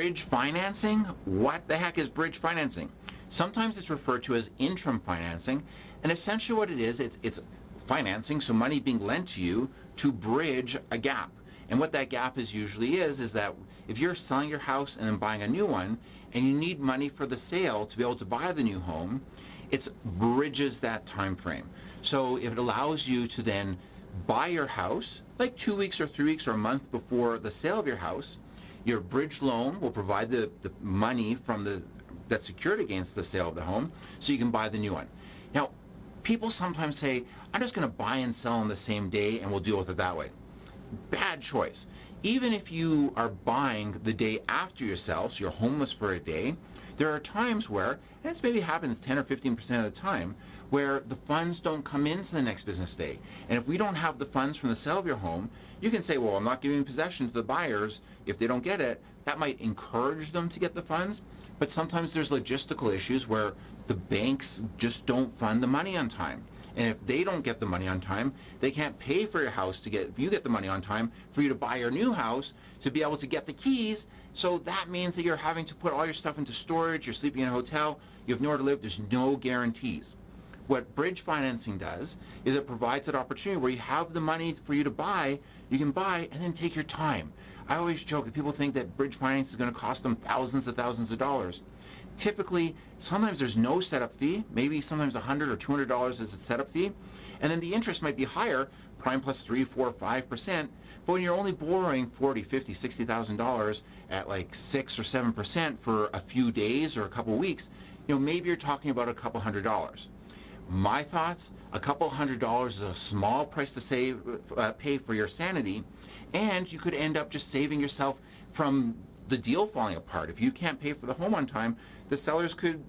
Bridge financing? What the heck is bridge financing? Sometimes it's referred to as interim financing, and essentially what it is, it's financing, so money being lent to you to bridge a gap. And what that gap usually is that if you're selling your house and then buying a new one, and you need money for the sale to be able to buy the new home, it bridges that time frame. So if it allows you to then buy your house like 2 weeks or 3 weeks or a month before the sale of your house, your bridge loan will provide the money from that's secured against the sale of the home, so you can buy the new one. Now, people sometimes say, I'm just going to buy and sell on the same day and we'll deal with it that way. Bad choice. Even if you are buying the day after you sell, so you're homeless for a day, there are times where, and this maybe happens 10 or 15% of the time, where the funds don't come into the next business day. And if we don't have the funds from the sale of your home, you can say, well, I'm not giving possession to the buyers if they don't get it. That might encourage them to get the funds, but sometimes there's logistical issues where the banks just don't fund the money on time. And if they don't get the money on time, they can't pay for your house if you get the money on time for you to buy your new house, to be able to get the keys. So that means that you're having to put all your stuff into storage, you're sleeping in a hotel, you have nowhere to live, there's no guarantees. What bridge financing does is it provides that opportunity where you have the money for you to buy, you can buy and then take your time. I always joke that people think that bridge finance is going to cost them thousands of dollars. Typically, sometimes there's no setup fee, maybe sometimes $100 or $200 is a setup fee, and then the interest might be higher, prime plus 3, 4, 5%, but when you're only borrowing $40, $50, $60,000 at like 6 or 7% for a few days or a couple weeks, maybe you're talking about a couple $100. My thoughts, a couple $100 is a small price to pay for your sanity, and you could end up just saving yourself from the deal falling apart. If you can't pay for the home on time, the sellers could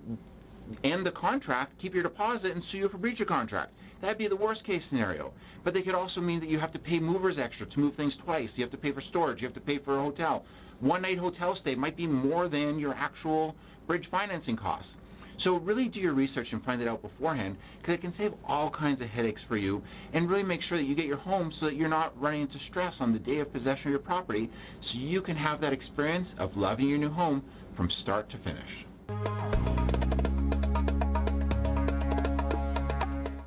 end the contract, keep your deposit, and sue you for breach of contract. That'd be the worst case scenario. But they could also mean that you have to pay movers extra to move things twice. You have to pay for storage. You have to pay for a hotel. One-night hotel stay might be more than your actual bridge financing costs. So really do your research and find it out beforehand, because it can save all kinds of headaches for you, and really make sure that you get your home so that you're not running into stress on the day of possession of your property, so you can have that experience of loving your new home from start to finish.